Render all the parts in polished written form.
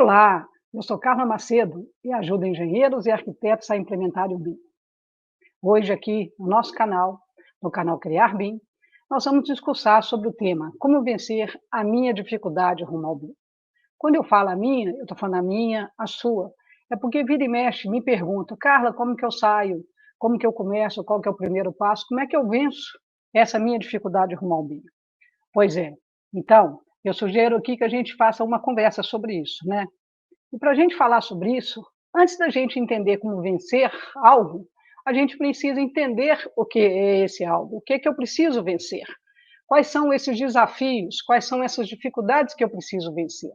Olá, eu sou Carla Macedo e ajudo engenheiros e arquitetos a implementarem o BIM. Hoje aqui no nosso canal, no canal Criar BIM, nós vamos discursar sobre o tema como vencer a minha dificuldade rumo ao BIM. Quando eu falo a minha, eu estou falando a minha, a sua. É porque vira e mexe, me perguntam, Carla, como que eu saio? Como que eu começo? Qual que é o primeiro passo? Como é que eu venço essa minha dificuldade rumo ao BIM? Pois é. Então, eu sugiro aqui que a gente faça uma conversa sobre isso, né? E para a gente falar sobre isso, antes da gente entender como vencer algo, a gente precisa entender o que é esse algo, o que é que eu preciso vencer, quais são esses desafios, quais são essas dificuldades que eu preciso vencer.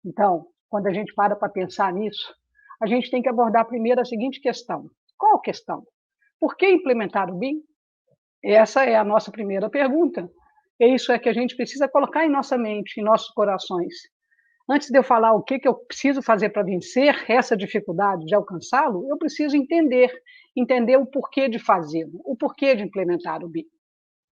Então, quando a gente para pensar nisso, a gente tem que abordar primeiro a seguinte questão: qual questão? Por que implementar o BIM? Essa é a nossa primeira pergunta. E isso é que a gente precisa colocar em nossa mente, em nossos corações. Antes de eu falar o que eu preciso fazer para vencer essa dificuldade de alcançá-lo, eu preciso entender o porquê de fazê-lo, o porquê de implementar o BIM.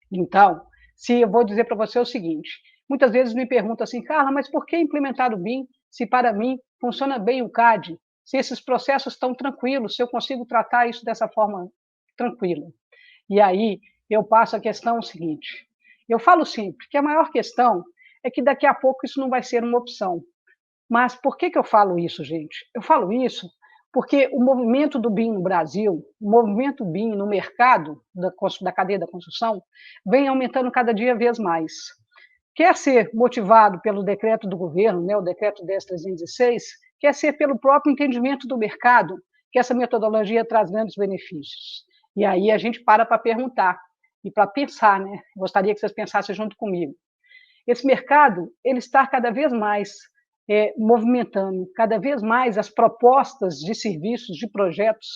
Então, se eu vou dizer para você o seguinte, muitas vezes me perguntam assim, Carla, mas por que implementar o BIM se para mim funciona bem o CAD, se esses processos estão tranquilos, se eu consigo tratar isso dessa forma tranquila? E aí eu passo a questão seguinte, eu falo sempre que a maior questão é que daqui a pouco isso não vai ser uma opção. Mas por que eu falo isso, gente? Eu falo isso porque o movimento do BIM no Brasil, o movimento BIM no mercado da cadeia da construção, vem aumentando cada dia vez mais. Quer ser motivado pelo decreto do governo, né, o decreto 10.306, quer ser pelo próprio entendimento do mercado, que essa metodologia traz grandes benefícios. E aí a gente para perguntar e para pensar, né? Gostaria que vocês pensassem junto comigo. Esse mercado ele está cada vez mais movimentando, cada vez mais as propostas de serviços, de projetos,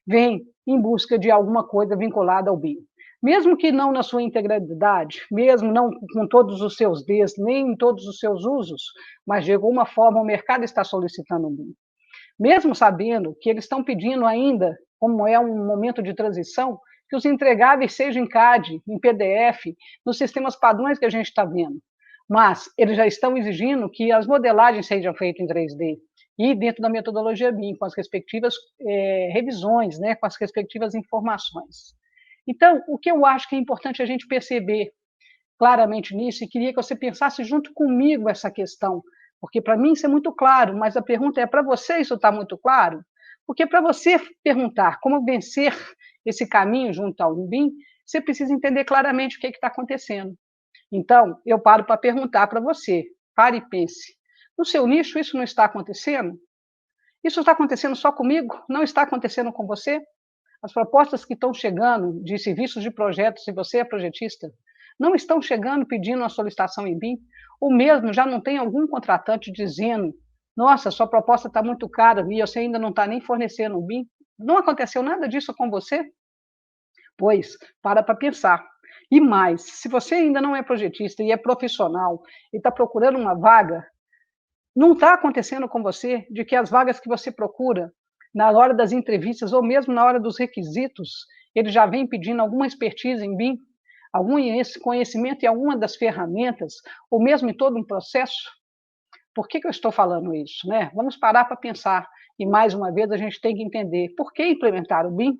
vêm em busca de alguma coisa vinculada ao BIM. Mesmo que não na sua integralidade, mesmo não com todos os seus Ds, nem em todos os seus usos, mas de alguma forma o mercado está solicitando o BIM. Mesmo sabendo que eles estão pedindo ainda, como é um momento de transição, que os entregáveis sejam em CAD, em PDF, nos sistemas padrões que a gente está vendo. Mas eles já estão exigindo que as modelagens sejam feitas em 3D e dentro da metodologia BIM, com as respectivas revisões, né, com as respectivas informações. Então, o que eu acho que é importante a gente perceber claramente nisso, e queria que você pensasse junto comigo essa questão, porque para mim isso é muito claro, mas a pergunta é, para você isso está muito claro? Porque para você perguntar como vencer esse caminho junto ao BIM, você precisa entender claramente o que está acontecendo. Então, eu paro para perguntar para você, pare e pense. No seu nicho, isso não está acontecendo? Isso está acontecendo só comigo? Não está acontecendo com você? As propostas que estão chegando de serviços de projetos, se você é projetista, não estão chegando pedindo uma solicitação em BIM? Ou mesmo já não tem algum contratante dizendo, nossa, sua proposta está muito cara e você ainda não está nem fornecendo o BIM? Não aconteceu nada disso com você? Pois, para pensar. E mais, se você ainda não é projetista e é profissional e está procurando uma vaga, não está acontecendo com você de que as vagas que você procura, na hora das entrevistas ou mesmo na hora dos requisitos, ele já vem pedindo alguma expertise em BIM, algum conhecimento em alguma das ferramentas, ou mesmo em todo um processo? Por que eu estou falando isso, né? Vamos parar para pensar. E, mais uma vez, a gente tem que entender por que implementar o BIM.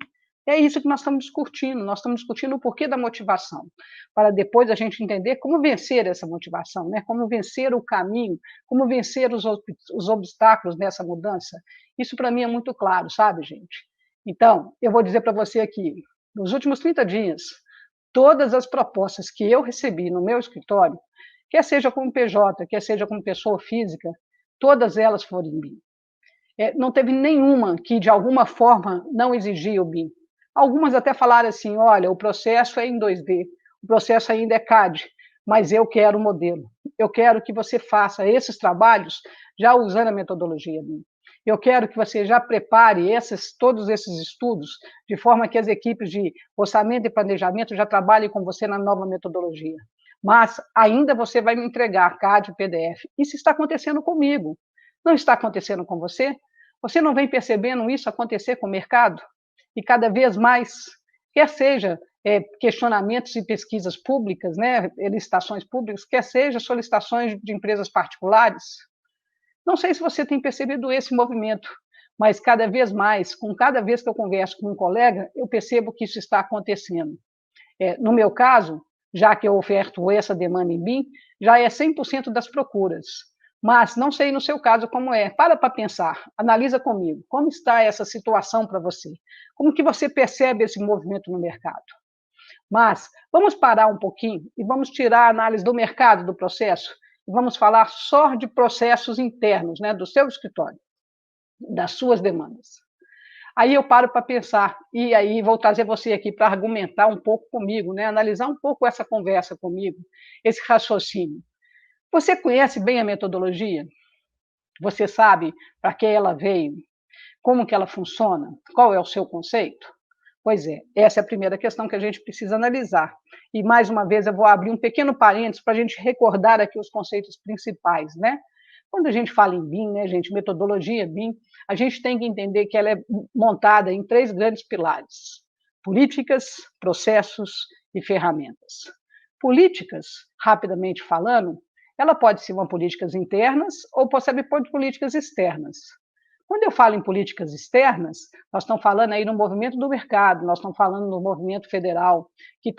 É isso que nós estamos discutindo o porquê da motivação, para depois a gente entender como vencer essa motivação, né? Como vencer o caminho, como vencer os obstáculos nessa mudança. Isso para mim é muito claro, sabe, gente? Então, eu vou dizer para você aqui, nos últimos 30 dias, todas as propostas que eu recebi no meu escritório, quer seja como PJ, quer seja como pessoa física, todas elas foram em BIM. Não teve nenhuma que, de alguma forma, não exigia o BIM. Algumas até falaram assim, olha, o processo é em 2D, o processo ainda é CAD, mas eu quero o modelo. Eu quero que você faça esses trabalhos já usando a metodologia BIM. Eu quero que você já prepare todos esses estudos de forma que as equipes de orçamento e planejamento já trabalhem com você na nova metodologia. Mas ainda você vai me entregar CAD e PDF. Isso está acontecendo comigo. Não está acontecendo com você? Você não vem percebendo isso acontecer com o mercado? E cada vez mais, quer seja questionamentos e pesquisas públicas, né, licitações públicas, quer seja solicitações de empresas particulares, Não sei se você tem percebido esse movimento, mas cada vez mais, com cada vez que eu converso com um colega, eu percebo que isso está acontecendo. No meu caso, já que eu oferto essa demanda em BIM, já é 100% das procuras. Mas não sei no seu caso como é. Para pensar, analisa comigo. Como está essa situação para você? Como que você percebe esse movimento no mercado? Mas vamos parar um pouquinho e vamos tirar a análise do mercado, do processo, e vamos falar só de processos internos, né, do seu escritório, das suas demandas. Aí eu paro para pensar, e aí vou trazer você aqui para argumentar um pouco comigo, né, analisar um pouco essa conversa comigo, esse raciocínio. Você conhece bem a metodologia? Você sabe para que ela veio? Como que ela funciona? Qual é o seu conceito? Pois é, essa é a primeira questão que a gente precisa analisar. E, mais uma vez, eu vou abrir um pequeno parênteses para a gente recordar aqui os conceitos principais, né? Quando a gente fala em BIM, né, gente, metodologia BIM, a gente tem que entender que ela é montada em 3 grandes pilares: políticas, processos e ferramentas. Políticas, rapidamente falando, ela pode ser uma políticas internas ou pode ser políticas externas. Quando eu falo em políticas externas, nós estamos falando aí no movimento do mercado, nós estamos falando no movimento federal, que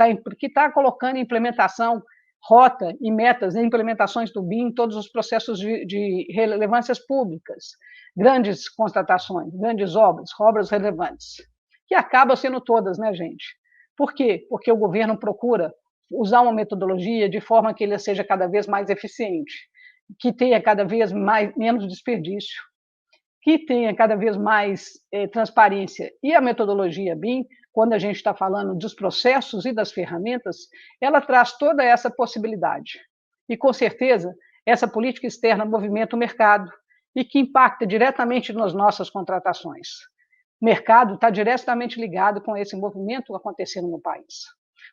tá colocando em implementação rota e metas, né, implementações do BIM em todos os processos de relevâncias públicas, grandes constatações, grandes obras relevantes, que acabam sendo todas, né, gente? Por quê? Porque o governo procura usar uma metodologia de forma que ele seja cada vez mais eficiente, que tenha cada vez menos desperdício, que tenha cada vez mais transparência. E a metodologia BIM, quando a gente está falando dos processos e das ferramentas, ela traz toda essa possibilidade. E, com certeza, essa política externa movimenta o mercado e que impacta diretamente nas nossas contratações. O mercado está diretamente ligado com esse movimento acontecendo no país.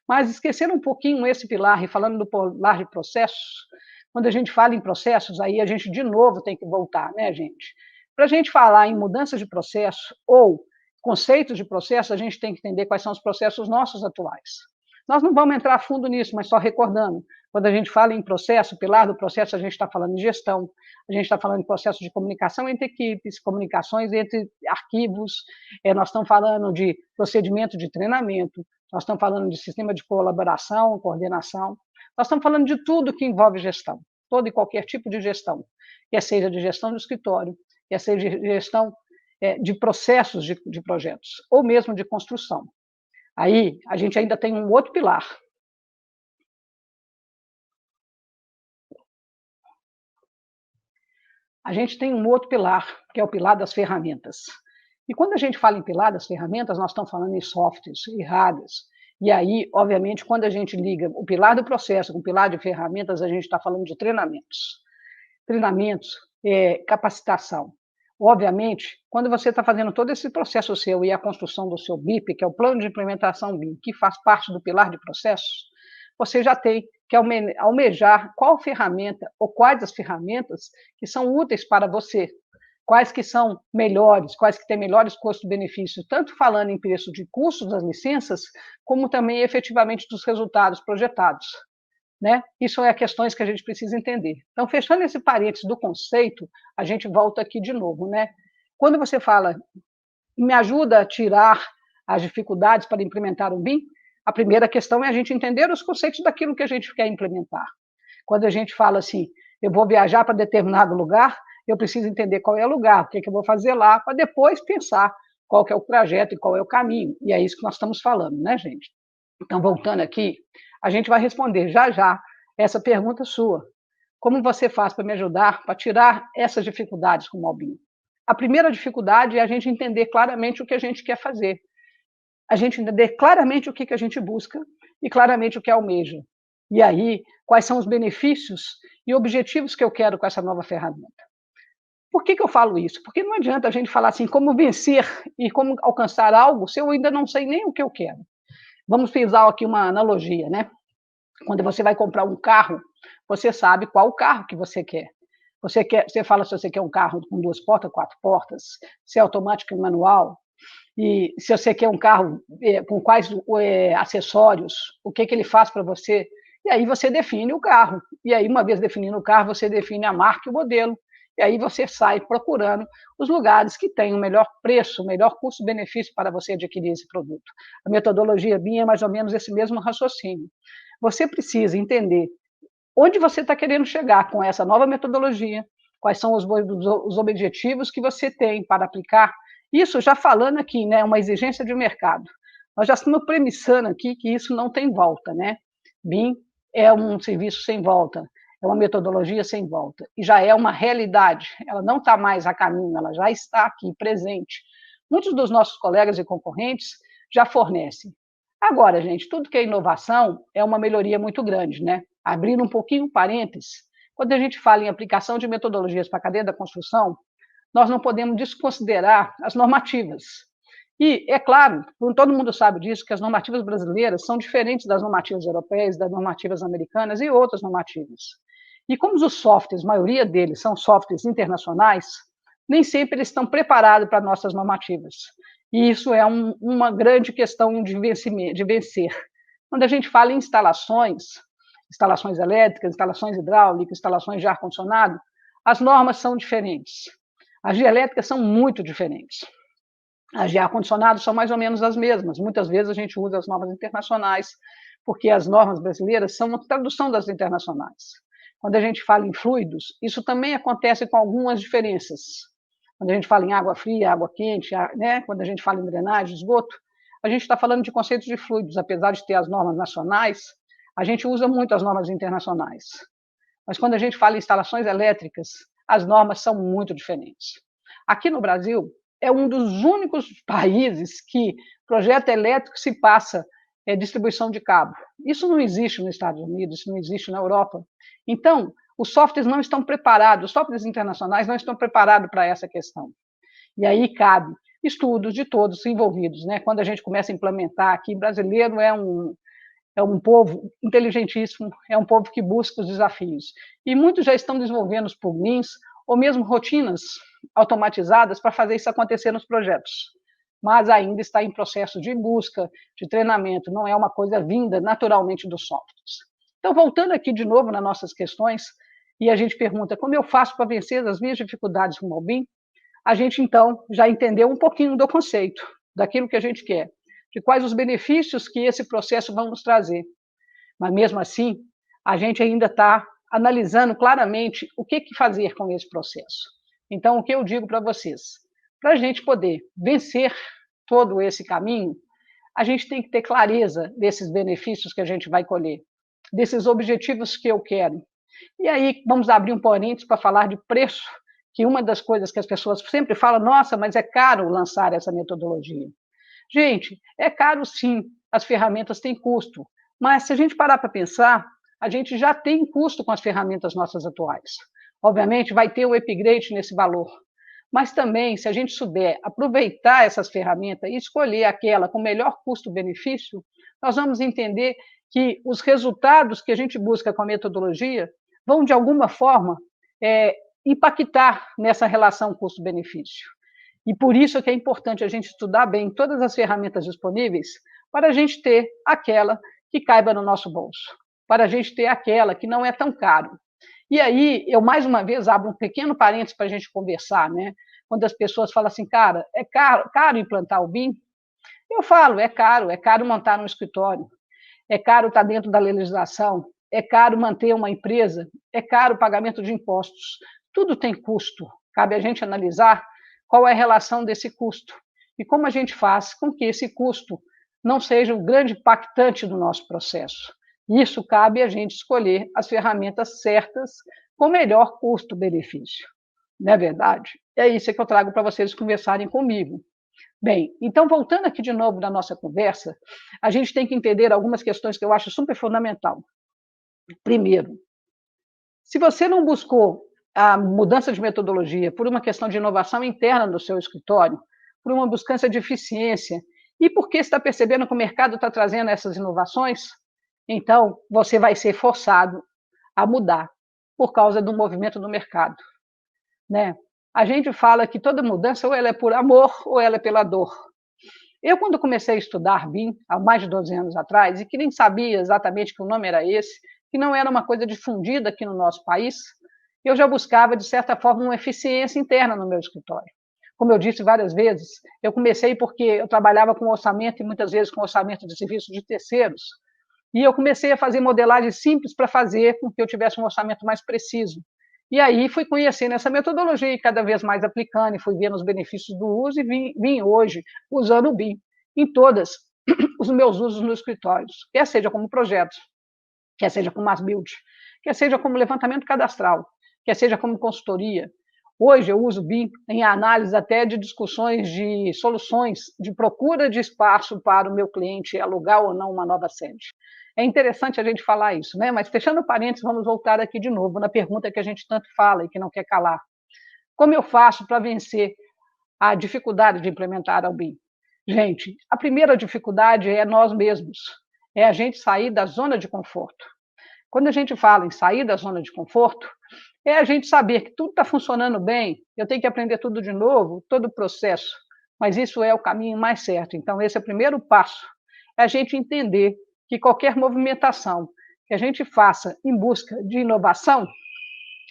Mas, esquecendo um pouquinho esse pilar e falando do pilar de processos, quando a gente fala em processos, aí a gente de novo tem que voltar, né, gente? Para a gente falar em mudanças de processo ou conceitos de processo, a gente tem que entender quais são os processos nossos atuais. Nós não vamos entrar a fundo nisso, mas só recordando, quando a gente fala em processo, pilar do processo, a gente está falando de gestão, a gente está falando de processo de comunicação entre equipes, comunicações entre arquivos, nós estamos falando de procedimento de treinamento, nós estamos falando de sistema de colaboração, coordenação, nós estamos falando de tudo que envolve gestão, todo e qualquer tipo de gestão, quer seja de gestão do escritório, quer seja de gestão de processos de projetos, ou mesmo de construção. Aí, a gente ainda tem um outro pilar. A gente tem um outro pilar, que é o pilar das ferramentas. E quando a gente fala em pilar das ferramentas, nós estamos falando em softwares e hardwares. E aí, obviamente, quando a gente liga o pilar do processo com o pilar de ferramentas, a gente está falando de treinamentos. Treinamentos, capacitação. Obviamente, quando você está fazendo todo esse processo seu e a construção do seu BIP, que é o plano de implementação BIM, que faz parte do pilar de processos, você já tem que almejar qual ferramenta ou quais as ferramentas que são úteis para você, quais que são melhores, quais que têm melhores custo-benefício, tanto falando em preço de custos das licenças, como também efetivamente dos resultados projetados. Né? Isso é questões que a gente precisa entender. Então, fechando esse parênteses do conceito, a gente volta aqui de novo. Né? Quando você fala, me ajuda a tirar as dificuldades para implementar o BIM, a primeira questão é a gente entender os conceitos daquilo que a gente quer implementar. Quando a gente fala assim, eu vou viajar para determinado lugar, eu preciso entender qual é o lugar, o que eu vou fazer lá, para depois pensar qual que é o trajeto e qual é o caminho. E é isso que nós estamos falando, né, gente? Então, voltando aqui, a gente vai responder já essa pergunta sua. Como você faz para me ajudar, para tirar essas dificuldades com o BIM? A primeira dificuldade é a gente entender claramente o que a gente quer fazer. A gente entender claramente o que a gente busca e claramente o que almeja. E aí, quais são os benefícios e objetivos que eu quero com essa nova ferramenta. Por que eu falo isso? Porque não adianta a gente falar assim, como vencer e como alcançar algo, se eu ainda não sei nem o que eu quero. Vamos usar aqui uma analogia, né? Quando você vai comprar um carro, você sabe qual carro que você quer. Você fala se você quer um carro com 2 portas, 4 portas, se é automático ou manual, e se você quer um carro com quais acessórios, o que ele faz para você. E aí você define o carro. E aí, uma vez definindo o carro, você define a marca e o modelo. E aí você sai procurando os lugares que têm o melhor preço, o melhor custo-benefício para você adquirir esse produto. A metodologia BIM é mais ou menos esse mesmo raciocínio. Você precisa entender onde você está querendo chegar com essa nova metodologia, quais são os objetivos que você tem para aplicar. Isso já falando aqui, né, uma exigência de mercado. Nós já estamos premissando aqui que isso não tem volta, né? BIM é um serviço sem volta, é uma metodologia sem volta, e já é uma realidade, ela não está mais a caminho, ela já está aqui, presente. Muitos dos nossos colegas e concorrentes já fornecem. Agora, gente, tudo que é inovação é uma melhoria muito grande, né? Abrindo um pouquinho um parênteses, quando a gente fala em aplicação de metodologias para a cadeia da construção, nós não podemos desconsiderar as normativas. E, é claro, todo mundo sabe disso, que as normativas brasileiras são diferentes das normativas europeias, das normativas americanas e outras normativas. E como os softwares, a maioria deles são softwares internacionais, nem sempre eles estão preparados para nossas normativas. E isso é uma grande questão de vencer. Quando a gente fala em instalações elétricas, instalações hidráulicas, instalações de ar-condicionado, as normas são diferentes. As de elétricas são muito diferentes. As de ar-condicionado são mais ou menos as mesmas. Muitas vezes a gente usa as normas internacionais, porque as normas brasileiras são uma tradução das internacionais. Quando a gente fala em fluidos, isso também acontece com algumas diferenças. Quando a gente fala em água fria, água quente, né? Quando a gente fala em drenagem, esgoto, a gente está falando de conceitos de fluidos, apesar de ter as normas nacionais, a gente usa muito as normas internacionais. Mas quando a gente fala em instalações elétricas, as normas são muito diferentes. Aqui no Brasil, é um dos únicos países que projeto elétrico se passa distribuição de cabo. Isso não existe nos Estados Unidos, isso não existe na Europa. Então, os softwares não estão preparados, os softwares internacionais não estão preparados para essa questão. E aí cabe estudos de todos envolvidos, né? Quando a gente começa a implementar aqui, brasileiro é um povo inteligentíssimo, é um povo que busca os desafios. E muitos já estão desenvolvendo os plugins ou mesmo rotinas automatizadas para fazer isso acontecer nos projetos. Mas ainda está em processo de busca, de treinamento, não é uma coisa vinda naturalmente dos softwares. Então, voltando aqui de novo nas nossas questões, e a gente pergunta como eu faço para vencer as minhas dificuldades com o BIM, a gente, então, já entendeu um pouquinho do conceito, daquilo que a gente quer, de quais os benefícios que esse processo vai nos trazer. Mas, mesmo assim, a gente ainda está analisando claramente o que fazer com esse processo. Então, o que eu digo para vocês? Para a gente poder vencer todo esse caminho, a gente tem que ter clareza desses benefícios que a gente vai colher, desses objetivos que eu quero. E aí, vamos abrir um parênteses para falar de preço, que uma das coisas que as pessoas sempre falam, nossa, mas é caro lançar essa metodologia. Gente, é caro sim, as ferramentas têm custo, mas se a gente parar para pensar, a gente já tem custo com as ferramentas nossas atuais. Obviamente, vai ter o upgrade nesse valor, mas também, se a gente souber aproveitar essas ferramentas e escolher aquela com melhor custo-benefício, nós vamos entender que os resultados que a gente busca com a metodologia vão, de alguma forma, impactar nessa relação custo-benefício. E por isso que é importante a gente estudar bem todas as ferramentas disponíveis para a gente ter aquela que caiba no nosso bolso, para a gente ter aquela que não é tão caro. E aí, eu mais uma vez abro um pequeno parênteses para a gente conversar, né? Quando as pessoas falam assim, cara, é caro implantar o BIM? Eu falo, é caro montar um escritório, é caro estar dentro da legislação, é caro manter uma empresa, é caro o pagamento de impostos. Tudo tem custo. Cabe a gente analisar qual é a relação desse custo e como a gente faz com que esse custo não seja o grande impactante do nosso processo. Isso cabe a gente escolher as ferramentas certas com melhor custo-benefício. Não é verdade? É isso que eu trago para vocês conversarem comigo. Bem, então, voltando aqui de novo na nossa conversa, a gente tem que entender algumas questões que eu acho super fundamental. Primeiro, se você não buscou a mudança de metodologia por uma questão de inovação interna do seu escritório, por uma busca de eficiência, e porque está percebendo que o mercado está trazendo essas inovações, então você vai ser forçado a mudar por causa do movimento do mercado, né? A gente fala que toda mudança ou ela é por amor ou ela é pela dor. Eu, quando comecei a estudar BIM, há mais de 12 anos atrás, e que nem sabia exatamente que o nome era esse, que não era uma coisa difundida aqui no nosso país, eu já buscava, de certa forma, uma eficiência interna no meu escritório. Como eu disse várias vezes, eu comecei porque eu trabalhava com orçamento e muitas vezes com orçamento de serviços de terceiros, e eu comecei a fazer modelagem simples para fazer com que eu tivesse um orçamento mais preciso. E aí fui conhecendo essa metodologia e cada vez mais aplicando, e fui vendo os benefícios do uso, e vim hoje usando o BIM em todos os meus usos nos escritórios, quer seja como projetos, quer seja como as build, quer seja como levantamento cadastral, quer seja como consultoria. Hoje eu uso o BIM em análise até de discussões de soluções de procura de espaço para o meu cliente alugar ou não uma nova sede. É interessante a gente falar isso, né? Mas fechando parênteses, vamos voltar aqui de novo na pergunta que a gente tanto fala e que não quer calar. Como eu faço para vencer a dificuldade de implementar o BIM? Gente, a primeira dificuldade é nós mesmos, é a gente sair da zona de conforto. Quando a gente fala em sair da zona de conforto, é a gente saber que tudo está funcionando bem, eu tenho que aprender tudo de novo, todo o processo, mas isso é o caminho mais certo. Então, esse é o primeiro passo, é a gente entender que qualquer movimentação que a gente faça em busca de inovação,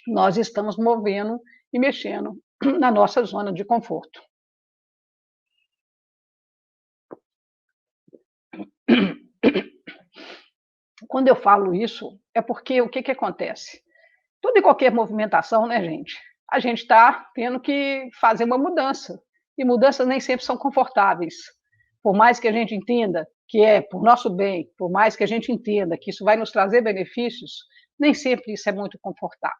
nós estamos movendo e mexendo na nossa zona de conforto. Quando eu falo isso, é porque o que, que acontece? Toda e qualquer movimentação, né, gente? A gente está tendo que fazer uma mudança. E mudanças nem sempre são confortáveis. Por mais que a gente entenda que é por nosso bem, por mais que a gente entenda que isso vai nos trazer benefícios, nem sempre isso é muito confortável.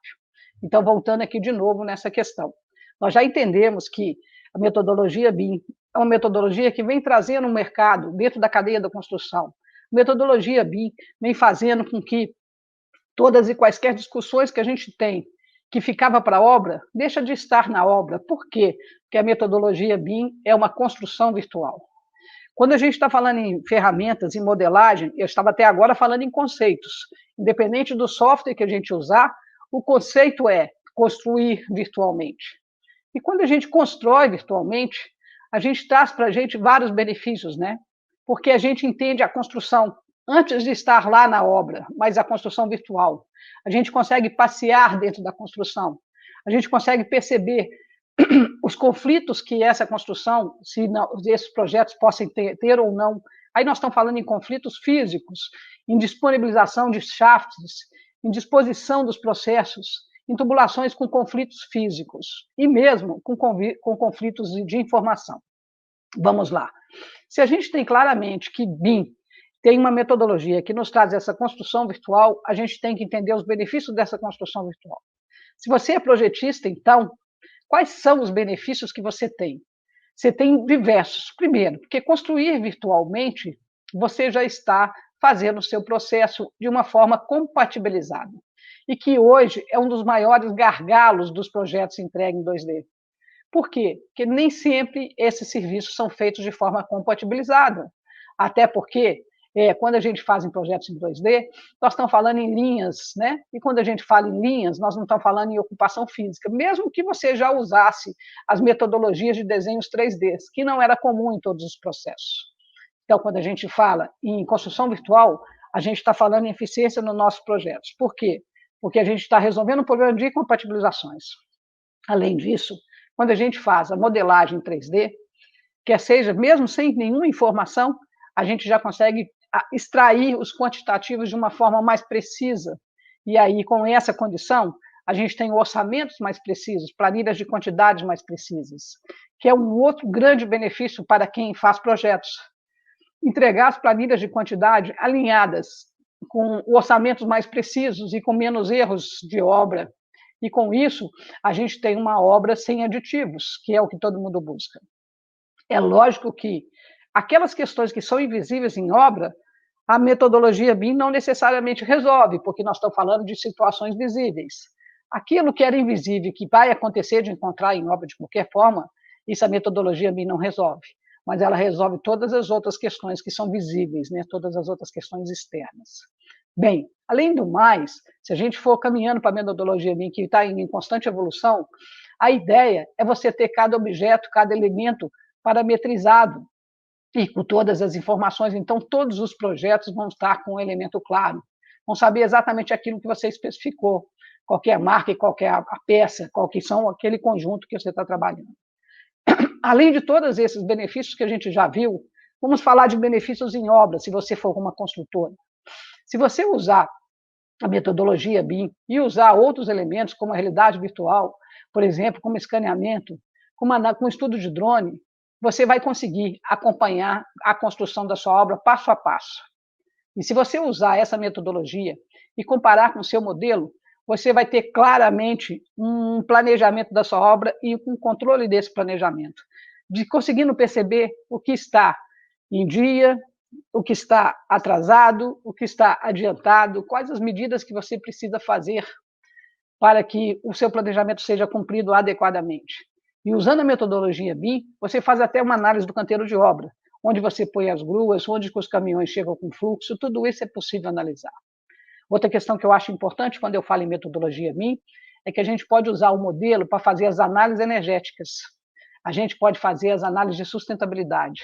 Então, voltando aqui de novo nessa questão. Nós já entendemos que a metodologia BIM é uma metodologia que vem trazendo um mercado dentro da cadeia da construção. A metodologia BIM vem fazendo com que todas e quaisquer discussões que a gente tem que ficava para a obra, deixa de estar na obra. Por quê? Porque a metodologia BIM é uma construção virtual. Quando a gente está falando em ferramentas, em modelagem, eu estava até agora falando em conceitos. Independente do software que a gente usar, o conceito é construir virtualmente. E quando a gente constrói virtualmente, a gente traz para a gente vários benefícios, né? Porque a gente entende a construção antes de estar lá na obra, mas a construção virtual. A gente consegue passear dentro da construção. A gente consegue perceber os conflitos que essa construção, se esses projetos possam ter ou não. Aí nós estamos falando em conflitos físicos, em disponibilização de shafts, em disposição dos processos, em tubulações com conflitos físicos e mesmo com conflitos de informação. Vamos lá. Se a gente tem claramente que BIM tem uma metodologia que nos traz essa construção virtual, a gente tem que entender os benefícios dessa construção virtual. Se você é projetista, então, quais são os benefícios que você tem? Você tem diversos. Primeiro, porque construir virtualmente, você já está fazendo o seu processo de uma forma compatibilizada. E que hoje é um dos maiores gargalos dos projetos entregues em 2D. Por quê? Porque nem sempre esses serviços são feitos de forma compatibilizada. Até porque, quando a gente faz em projetos em 2D, nós estamos falando em linhas, né? E quando a gente fala em linhas, nós não estamos falando em ocupação física, mesmo que você já usasse as metodologias de desenhos 3D, que não era comum em todos os processos. Então, quando a gente fala em construção virtual, a gente está falando em eficiência nos nossos projetos. Por quê? Porque a gente está resolvendo um problema de compatibilizações. Além disso, quando a gente faz a modelagem 3D, quer seja mesmo sem nenhuma informação, a gente já consegue extrair os quantitativos de uma forma mais precisa. E aí, com essa condição, a gente tem orçamentos mais precisos, planilhas de quantidades mais precisas, que é um outro grande benefício para quem faz projetos. Entregar as planilhas de quantidade alinhadas com orçamentos mais precisos e com menos erros de obra. E com isso, a gente tem uma obra sem aditivos, que é o que todo mundo busca. É lógico que aquelas questões que são invisíveis em obra, a metodologia BIM não necessariamente resolve, porque nós estamos falando de situações visíveis. Aquilo que era invisível, que vai acontecer de encontrar em obra de qualquer forma, isso a metodologia BIM não resolve. Mas ela resolve todas as outras questões que são visíveis, né? Todas as outras questões externas. Bem, além do mais, se a gente for caminhando para a metodologia BIM, que está em constante evolução, a ideia é você ter cada objeto, cada elemento parametrizado e com todas as informações. Então, todos os projetos vão estar com um elemento claro, vão saber exatamente aquilo que você especificou. qualquer marca e qualquer a peça, qual que são aquele conjunto que você está trabalhando. Além de todos esses benefícios que a gente já viu, vamos falar de benefícios em obra, se você for uma construtora. Se você usar a metodologia BIM e usar outros elementos, como a realidade virtual, por exemplo, como escaneamento, com estudo de drone, você vai conseguir acompanhar a construção da sua obra passo a passo. E se você usar essa metodologia e comparar com o seu modelo, você vai ter claramente um planejamento da sua obra e um controle desse planejamento, de conseguindo perceber o que está em dia, o que está atrasado, o que está adiantado, quais as medidas que você precisa fazer para que o seu planejamento seja cumprido adequadamente. E usando a metodologia BIM, você faz até uma análise do canteiro de obra, onde você põe as gruas, onde os caminhões chegam com fluxo, tudo isso é possível analisar. Outra questão que eu acho importante quando eu falo em metodologia BIM é que a gente pode usar o modelo para fazer as análises energéticas. A gente pode fazer as análises de sustentabilidade.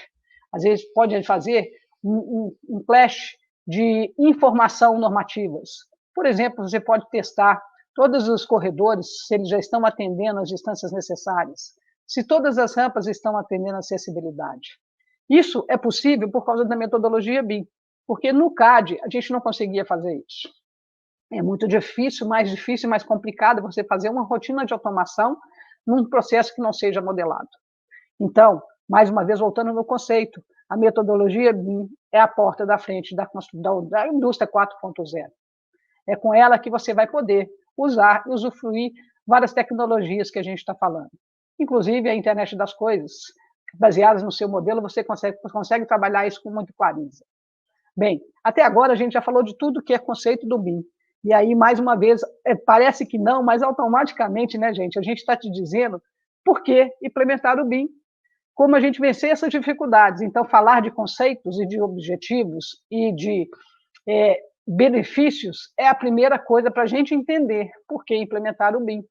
Às vezes pode fazer um clash de informação normativas. Por exemplo, você pode testar todos os corredores, se eles já estão atendendo às distâncias necessárias, se todas as rampas estão atendendo à acessibilidade. Isso é possível por causa da metodologia BIM, porque no CAD a gente não conseguia fazer isso. É muito difícil, mais complicado você fazer uma rotina de automação num processo que não seja modelado. Então, mais uma vez, voltando no conceito, a metodologia BIM é a porta da frente da indústria 4.0. É com ela que você vai poder usar e usufruir várias tecnologias que a gente está falando. Inclusive a internet das coisas, baseadas no seu modelo, você consegue trabalhar isso com muita clareza. Bem, até agora a gente já falou de tudo que é conceito do BIM. E aí, mais uma vez, parece que não, mas automaticamente, né, gente, a gente está te dizendo por que implementar o BIM, como a gente vencer essas dificuldades. Então, falar de conceitos e de objetivos e de benefícios é a primeira coisa para a gente entender por que implementar o BIM.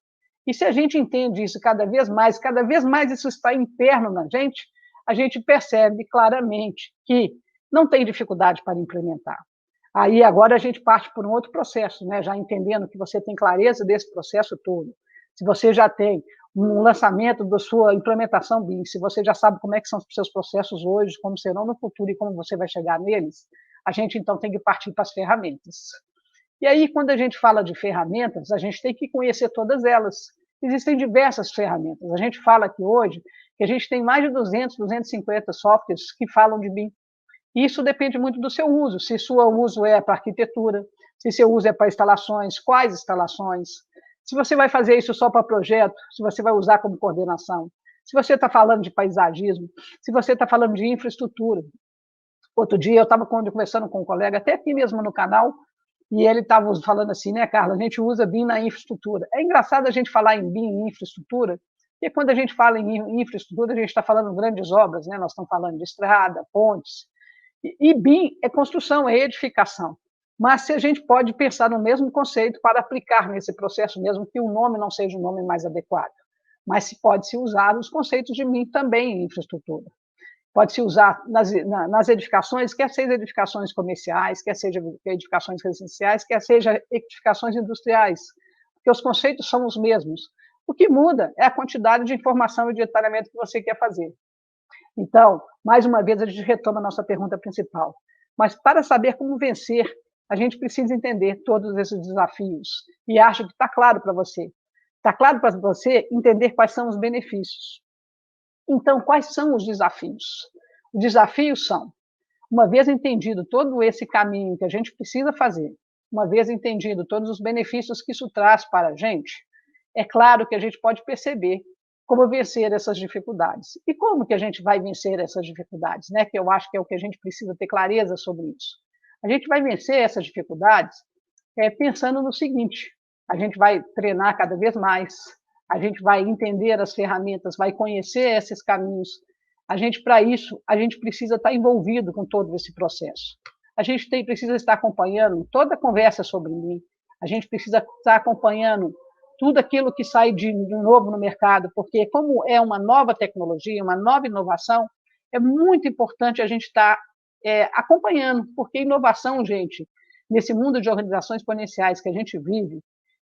E se a gente entende isso cada vez mais isso está interno na gente, a gente percebe claramente que não tem dificuldade para implementar. Aí agora a gente parte por um outro processo, né? Já entendendo que você tem clareza desse processo todo. Se você já tem um lançamento da sua implementação BIM, se você já sabe como é que são os seus processos hoje, como serão no futuro e como você vai chegar neles, a gente então tem que partir para as ferramentas. E aí, quando a gente fala de ferramentas, a gente tem que conhecer todas elas. Existem diversas ferramentas. A gente fala aqui hoje que a gente tem mais de 200, 250 softwares que falam de BIM. Isso depende muito do seu uso, se seu uso é para arquitetura, se seu uso é para instalações, quais instalações, se você vai fazer isso só para projeto, se você vai usar como coordenação, se você está falando de paisagismo, se você está falando de infraestrutura. Outro dia eu estava conversando com um colega, até aqui mesmo no canal, e ele estava falando assim, né, Carla, a gente usa BIM na infraestrutura. É engraçado a gente falar em BIM em infraestrutura, porque quando a gente fala em infraestrutura, a gente está falando de grandes obras, né? Nós estamos falando de estrada, pontes, e BIM é construção, é edificação. Mas se a gente pode pensar no mesmo conceito para aplicar nesse processo, mesmo que o nome não seja o nome mais adequado. Mas se pode-se usar os conceitos de BIM também em infraestrutura. Pode-se usar nas edificações, quer seja edificações comerciais, quer seja edificações residenciais, quer seja edificações industriais, porque os conceitos são os mesmos. O que muda é a quantidade de informação e de detalhamento que você quer fazer. Então, mais uma vez, a gente retoma a nossa pergunta principal. Mas para saber como vencer, a gente precisa entender todos esses desafios. E acho que está claro para você. Está claro para você entender quais são os benefícios. Então, quais são os desafios? Os desafios são, uma vez entendido todo esse caminho que a gente precisa fazer, uma vez entendido todos os benefícios que isso traz para a gente, é claro que a gente pode perceber como vencer essas dificuldades. E como que a gente vai vencer essas dificuldades, né? Que eu acho que é o que a gente precisa ter clareza sobre isso. A gente vai vencer essas dificuldades pensando no seguinte: a gente vai treinar cada vez mais, a gente vai entender as ferramentas, vai conhecer esses caminhos. Para isso, a gente precisa estar envolvido com todo esse processo. A gente precisa estar acompanhando toda a conversa sobre mim, a gente precisa estar acompanhando tudo aquilo que sai de novo no mercado, porque como é uma nova tecnologia, uma nova inovação, é muito importante a gente estar acompanhando, porque inovação, gente, nesse mundo de organizações exponenciais que a gente vive,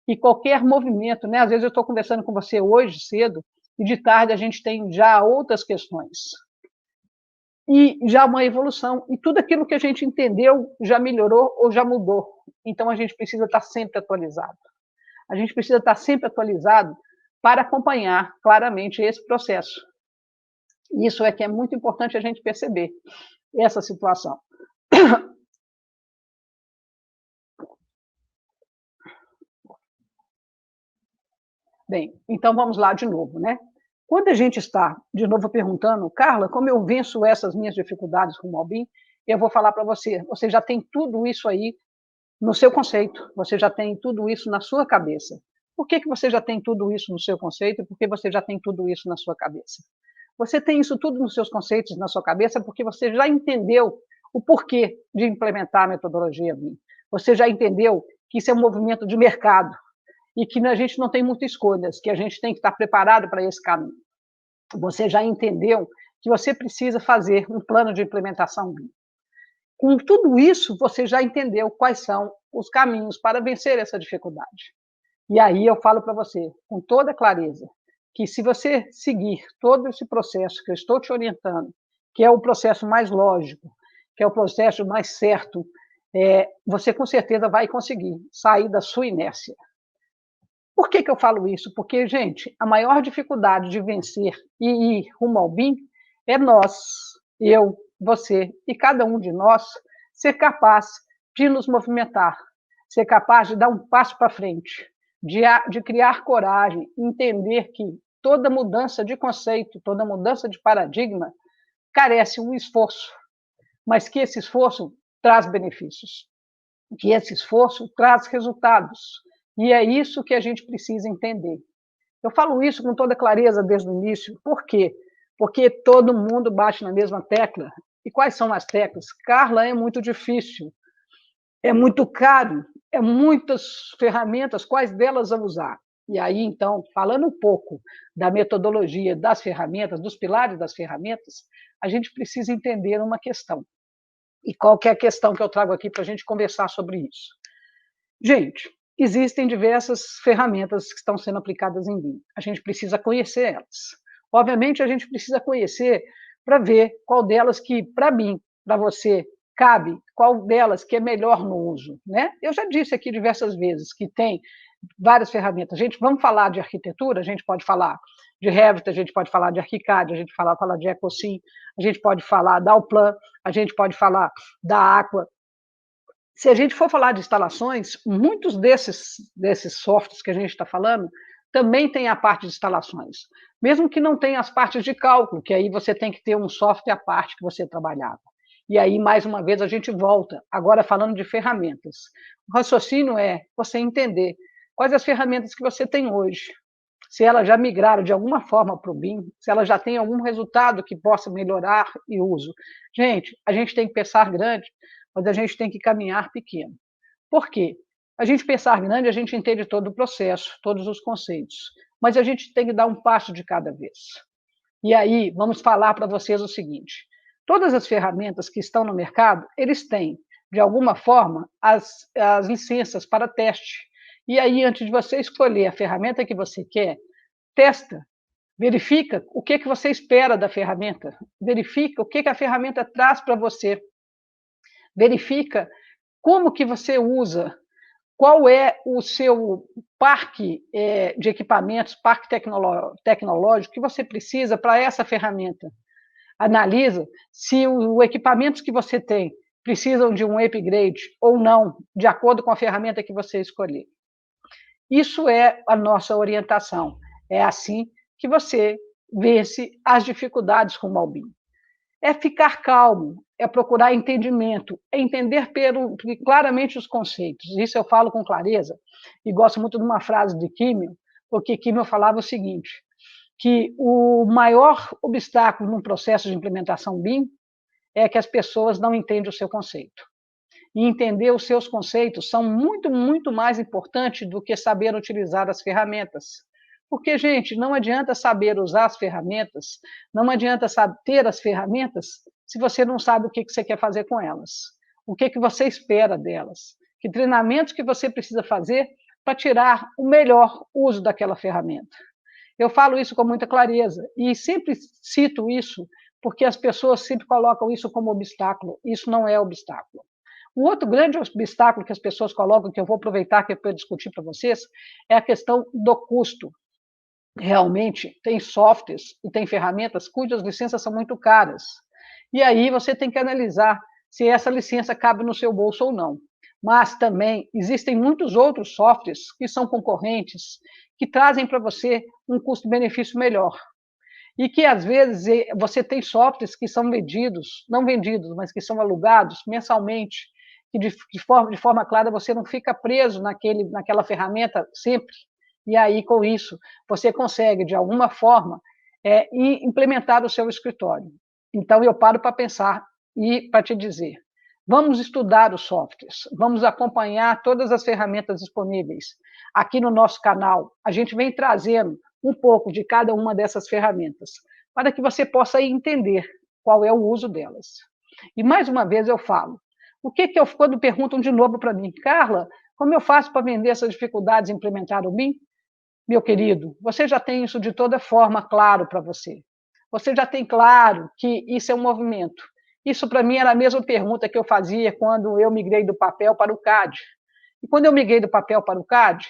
e qualquer movimento, né? Às vezes eu estou conversando com você hoje cedo, e de tarde a gente tem já outras questões. E já uma evolução. E tudo aquilo que a gente entendeu já melhorou ou já mudou. Então a gente precisa estar sempre atualizado. A gente precisa estar sempre atualizado para acompanhar claramente esse processo. Isso é que é muito importante a gente perceber, essa situação. Bem, então vamos lá de novo, né? Quando a gente está, de novo, perguntando, Carla, como eu venço essas minhas dificuldades rumo ao BIM, eu vou falar para você, você já tem tudo isso aí no seu conceito, você já tem tudo isso na sua cabeça. Por que você já tem tudo isso no seu conceito e por que você já tem tudo isso na sua cabeça? Você tem isso tudo nos seus conceitos, na sua cabeça, porque você já entendeu o porquê de implementar a metodologia BIM. Você já entendeu que isso é um movimento de mercado e que a gente não tem muitas escolhas, que a gente tem que estar preparado para esse caminho. Você já entendeu que você precisa fazer um plano de implementação BIM. Com tudo isso, você já entendeu quais são os caminhos para vencer essa dificuldade. E aí eu falo para você, com toda clareza, que se você seguir todo esse processo que eu estou te orientando, que é o processo mais lógico, que é o processo mais certo, você com certeza vai conseguir sair da sua inércia. Por que eu falo isso? Porque, gente, a maior dificuldade de vencer e ir rumo ao BIM é nós, eu, você e cada um de nós ser capaz de nos movimentar, ser capaz de dar um passo para frente, de criar coragem, entender que toda mudança de conceito, toda mudança de paradigma carece um esforço, mas que esse esforço traz benefícios, que esse esforço traz resultados. E é isso que a gente precisa entender. Eu falo isso com toda clareza desde o início. Por quê? Porque todo mundo bate na mesma tecla. E quais são as teclas? Carla, é muito difícil, é muito caro, é muitas ferramentas, quais delas vamos usar? E aí, então, falando um pouco da metodologia das ferramentas, dos pilares das ferramentas, a gente precisa entender uma questão. E qual que é a questão que eu trago aqui para a gente conversar sobre isso? Gente, existem diversas ferramentas que estão sendo aplicadas em BIM. A gente precisa conhecer elas. Obviamente, a gente precisa conhecer para ver qual delas que, para mim, para você, cabe, qual delas que é melhor no uso. Né? Eu já disse aqui diversas vezes que tem várias ferramentas. Gente, vamos falar de arquitetura, a gente pode falar de Revit, a gente pode falar de Arquicad, a gente falar de Ecosim, a gente pode falar da Allplan, a gente pode falar da Aqua. Se a gente for falar de instalações, muitos desses softwares que a gente está falando também tem a parte de instalações, mesmo que não tenha as partes de cálculo, que aí você tem que ter um software à parte que você trabalhava. E aí, mais uma vez, a gente volta, agora falando de ferramentas. O raciocínio é você entender quais as ferramentas que você tem hoje, se elas já migraram de alguma forma para o BIM, se elas já têm algum resultado que possa melhorar e uso. Gente, a gente tem que pensar grande, mas a gente tem que caminhar pequeno. Por quê? A gente pensar grande, a gente entende todo o processo, todos os conceitos, mas a gente tem que dar um passo de cada vez. E aí, vamos falar para vocês o seguinte: todas as ferramentas que estão no mercado, eles têm, de alguma forma, as licenças para teste. E aí, antes de você escolher a ferramenta que você quer, testa, verifica o que você espera da ferramenta, verifica o que a ferramenta traz para você, verifica como que você usa, qual é o seu parque de equipamentos, parque tecnológico que você precisa para essa ferramenta. Analisa se os equipamentos que você tem precisam de um upgrade ou não, de acordo com a ferramenta que você escolher. Isso é a nossa orientação. É assim que você vence as dificuldades com o Malbim. É ficar calmo, é procurar entendimento, é entender claramente os conceitos. Isso eu falo com clareza, e gosto muito de uma frase de Kimmel, porque Kimmel falava o seguinte, que o maior obstáculo num processo de implementação BIM é que as pessoas não entendem o seu conceito. E entender os seus conceitos são muito, muito mais importantes do que saber utilizar as ferramentas. Porque, gente, não adianta saber usar as ferramentas, não adianta ter as ferramentas se você não sabe o que você quer fazer com elas, o que você espera delas, que treinamentos que você precisa fazer para tirar o melhor uso daquela ferramenta. Eu falo isso com muita clareza e sempre cito isso porque as pessoas sempre colocam isso como obstáculo. Isso não é obstáculo. O outro grande obstáculo que as pessoas colocam, que eu vou aproveitar aqui para discutir para vocês, é a questão do custo. Realmente, tem softwares e tem ferramentas cujas licenças são muito caras. E aí você tem que analisar se essa licença cabe no seu bolso ou não. Mas também existem muitos outros softwares que são concorrentes, que trazem para você um custo-benefício melhor. E que, às vezes, você tem softwares que são vendidos, não vendidos, mas que são alugados mensalmente, que de forma clara você não fica preso naquela ferramenta sempre. E aí, com isso, você consegue, de alguma forma, implementar o seu escritório. Então, eu paro para pensar e para te dizer, vamos estudar os softwares, vamos acompanhar todas as ferramentas disponíveis. Aqui no nosso canal, a gente vem trazendo um pouco de cada uma dessas ferramentas, para que você possa entender qual é o uso delas. E, mais uma vez, eu falo, quando perguntam de novo para mim, Carla, como eu faço para vender essas dificuldades e implementar o BIM? Meu querido, você já tem isso de toda forma claro para você. Você já tem claro que isso é um movimento. Isso, para mim, era a mesma pergunta que eu fazia quando eu migrei do papel para o CAD. E quando eu migrei do papel para o CAD,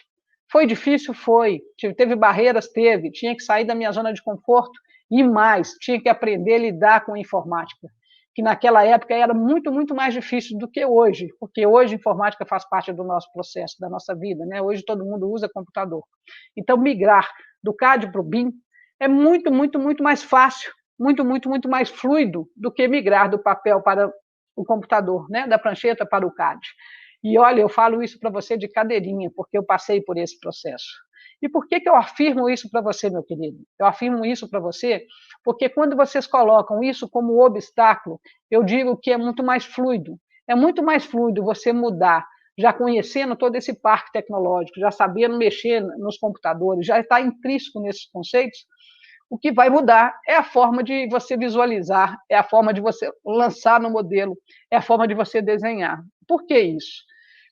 foi difícil? Foi. Teve barreiras? Teve. Tinha que sair da minha zona de conforto e mais, tinha que aprender a lidar com a informática, que naquela época era muito, muito mais difícil do que hoje, porque hoje a informática faz parte do nosso processo, da nossa vida, né? Hoje todo mundo usa computador. Então, migrar do CAD para o BIM é muito, muito, muito mais fácil, muito, muito, muito mais fluido do que migrar do papel para o computador, né? Da prancheta para o CAD. E olha, eu falo isso para você de cadeirinha, porque eu passei por esse processo. E por que eu afirmo isso para você, meu querido? Eu afirmo isso para você porque quando vocês colocam isso como obstáculo, eu digo que é muito mais fluido. É muito mais fluido você mudar, já conhecendo todo esse parque tecnológico, já sabendo mexer nos computadores, já está intrínseco nesses conceitos. O que vai mudar é a forma de você visualizar, é a forma de você lançar no modelo, é a forma de você desenhar. Por que isso?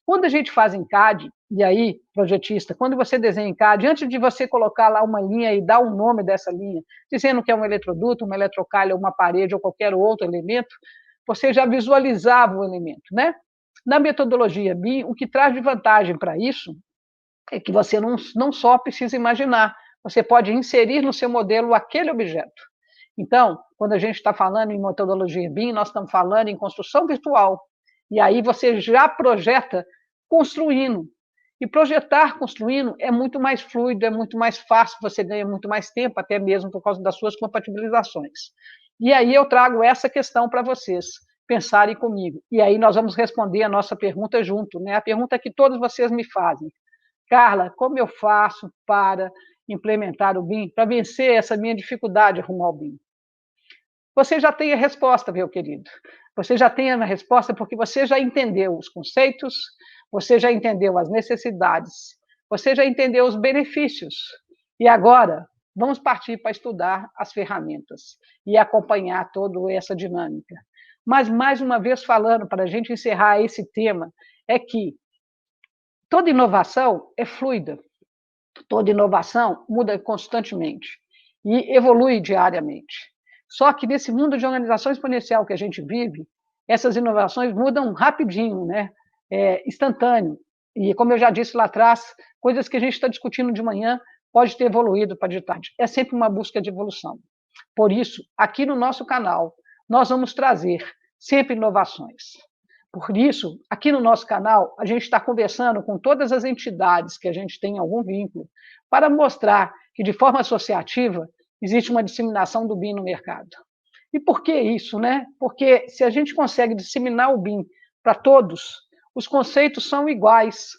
Quando a gente faz em CAD, e aí, projetista, quando você desenha em CAD, antes de você colocar lá uma linha e dar o nome dessa linha, dizendo que é um eletroduto, uma eletrocalha, uma parede ou qualquer outro elemento, você já visualizava o elemento, né? Na metodologia BIM, o que traz de vantagem para isso é que você não só precisa imaginar, você pode inserir no seu modelo aquele objeto. Então, quando a gente está falando em metodologia BIM, nós estamos falando em construção virtual. E aí você já projeta construindo. E projetar construindo é muito mais fluido, é muito mais fácil, você ganha muito mais tempo, até mesmo por causa das suas compatibilizações. E aí eu trago essa questão para vocês pensarem comigo. E aí nós vamos responder a nossa pergunta junto, né? A pergunta que todos vocês me fazem. Carla, como eu faço para implementar o BIM, para vencer essa minha dificuldade rumo ao BIM? Você já tem a resposta, meu querido. Você já tem a resposta porque você já entendeu os conceitos, você já entendeu as necessidades, você já entendeu os benefícios. E agora, vamos partir para estudar as ferramentas e acompanhar toda essa dinâmica. Mas, mais uma vez falando, para a gente encerrar esse tema, é que toda inovação é fluida, toda inovação muda constantemente e evolui diariamente. Só que nesse mundo de organização exponencial que a gente vive, essas inovações mudam rapidinho, né? Instantâneo. E, como eu já disse lá atrás, coisas que a gente está discutindo de manhã pode ter evoluído para de tarde. É sempre uma busca de evolução. Por isso, aqui no nosso canal, nós vamos trazer sempre inovações. Por isso, aqui no nosso canal, a gente está conversando com todas as entidades que a gente tem algum vínculo, para mostrar que, de forma associativa, existe uma disseminação do BIM no mercado. E por que isso, né? Porque se a gente consegue disseminar o BIM para todos, os conceitos são iguais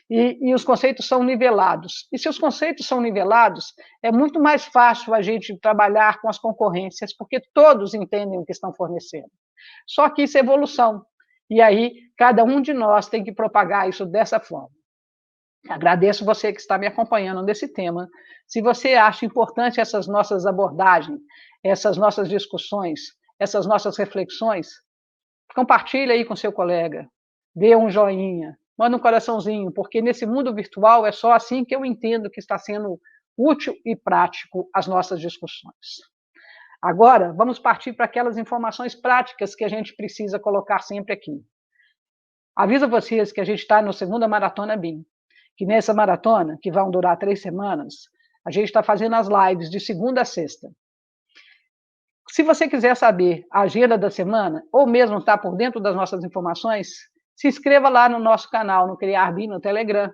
e os conceitos são nivelados. E se os conceitos são nivelados, é muito mais fácil a gente trabalhar com as concorrências, porque todos entendem o que estão fornecendo. Só que isso é evolução. E aí, cada um de nós tem que propagar isso dessa forma. Agradeço você que está me acompanhando nesse tema. Se você acha importante essas nossas abordagens, essas nossas discussões, essas nossas reflexões, compartilhe aí com seu colega, dê um joinha, manda um coraçãozinho, porque nesse mundo virtual é só assim que eu entendo que está sendo útil e prático as nossas discussões. Agora, vamos partir para aquelas informações práticas que a gente precisa colocar sempre aqui. Aviso a vocês que a gente está na segunda maratona BIM, que nessa maratona, que vão durar 3 semanas, a gente está fazendo as lives de segunda a sexta. Se você quiser saber a agenda da semana, ou mesmo estar por dentro das nossas informações, se inscreva lá no nosso canal, no Criar BIM, no Telegram,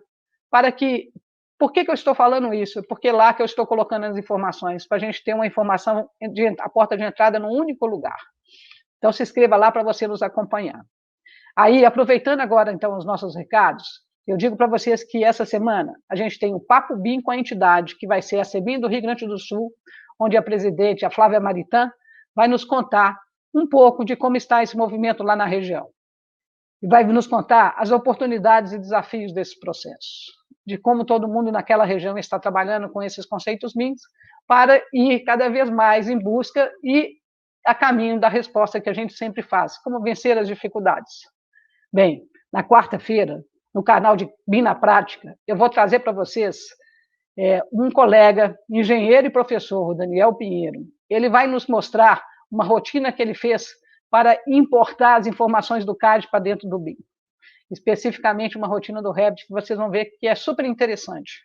para que... Por que eu estou falando isso? Porque é lá que eu estou colocando as informações, para a gente ter uma informação, a porta de entrada num único lugar. Então, se inscreva lá para você nos acompanhar. Aí, aproveitando agora, então, os nossos recados, eu digo para vocês que essa semana a gente tem o Papo BIM com a entidade, que vai ser a CEBIM do Rio Grande do Sul, onde a presidente, a Flávia Maritã, vai nos contar um pouco de como está esse movimento lá na região. E vai nos contar as oportunidades e desafios desse processo, de como todo mundo naquela região está trabalhando com esses conceitos BIM para ir cada vez mais em busca e a caminho da resposta que a gente sempre faz, como vencer as dificuldades. Bem, na quarta-feira, no canal de BIM na Prática, eu vou trazer para vocês um colega, engenheiro e professor, o Daniel Pinheiro. Ele vai nos mostrar uma rotina que ele fez para importar as informações do CAD para dentro do BIM. Especificamente uma rotina do Revit, que vocês vão ver que é super interessante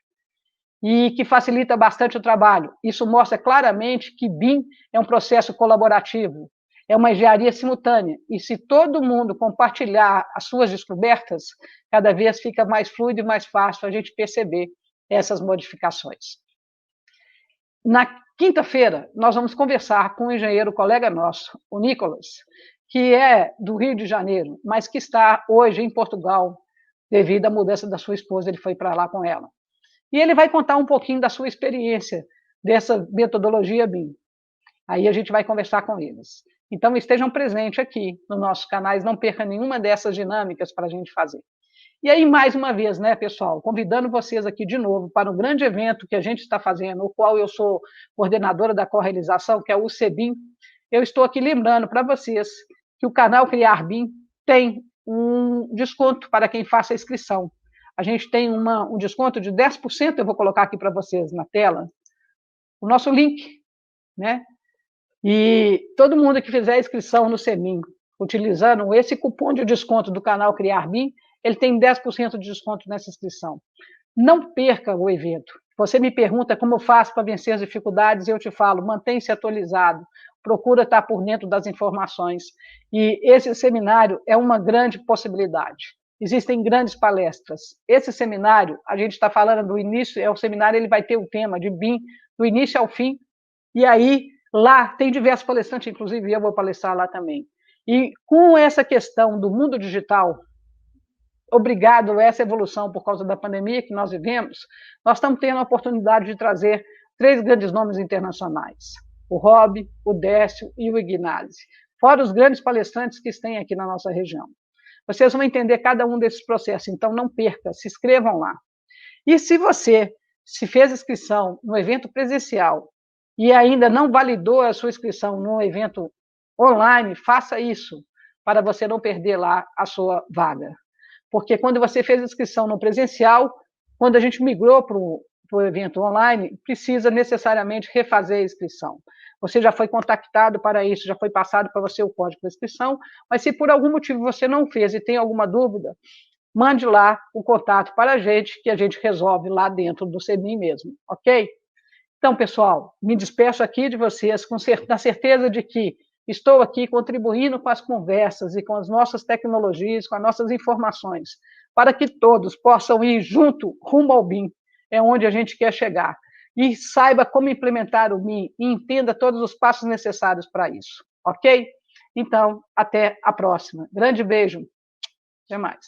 e que facilita bastante o trabalho. Isso mostra claramente que BIM é um processo colaborativo, é uma engenharia simultânea, e se todo mundo compartilhar as suas descobertas, cada vez fica mais fluido e mais fácil a gente perceber essas modificações. Na quinta-feira, nós vamos conversar com um engenheiro colega nosso, o Nicolas, que é do Rio de Janeiro, mas que está hoje em Portugal, devido à mudança da sua esposa, ele foi para lá com ela. E ele vai contar um pouquinho da sua experiência dessa metodologia BIM. Aí a gente vai conversar com eles. Então, estejam presentes aqui nos nossos canais, não perca nenhuma dessas dinâmicas para a gente fazer. E aí, mais uma vez, né, pessoal, convidando vocês aqui de novo para um grande evento que a gente está fazendo, o qual eu sou coordenadora da correalização, que é o CEBIM. Eu estou aqui lembrando para vocês que o canal Criar BIM tem um desconto para quem faça a inscrição. A gente tem um desconto de 10%, eu vou colocar aqui para vocês na tela, o nosso link, né? E todo mundo que fizer a inscrição no CEBIM, utilizando esse cupom de desconto do canal Criar BIM, ele tem 10% de desconto nessa inscrição. Não perca o evento. Você me pergunta como eu faço para vencer as dificuldades, eu te falo, mantenha-se atualizado, procura estar por dentro das informações. E esse seminário é uma grande possibilidade. Existem grandes palestras. Esse seminário, a gente está falando do início, o seminário ele vai ter o tema de BIM, do início ao fim, e aí lá tem diversos palestrantes, inclusive eu vou palestrar lá também. E com essa questão do mundo digital, obrigado a essa evolução por causa da pandemia que nós vivemos, nós estamos tendo a oportunidade de trazer 3 grandes nomes internacionais, o Rob, o Décio e o Ignasi, fora os grandes palestrantes que têm aqui na nossa região. Vocês vão entender cada um desses processos, então não perca, se inscrevam lá. E se você se fez inscrição no evento presencial e ainda não validou a sua inscrição no evento online, faça isso, para você não perder lá a sua vaga. Porque quando você fez a inscrição no presencial, quando a gente migrou para o evento online, precisa necessariamente refazer a inscrição. Você já foi contactado para isso, já foi passado para você o código de inscrição, mas se por algum motivo você não fez e tem alguma dúvida, mande lá o contato para a gente, que a gente resolve lá dentro do CEBIM mesmo, ok? Então, pessoal, me despeço aqui de vocês na certeza de que estou aqui contribuindo com as conversas e com as nossas tecnologias, com as nossas informações, para que todos possam ir junto, rumo ao BIM, é onde a gente quer chegar, e saiba como implementar o BIM e entenda todos os passos necessários para isso, ok? Então, até a próxima. Grande beijo. Até mais.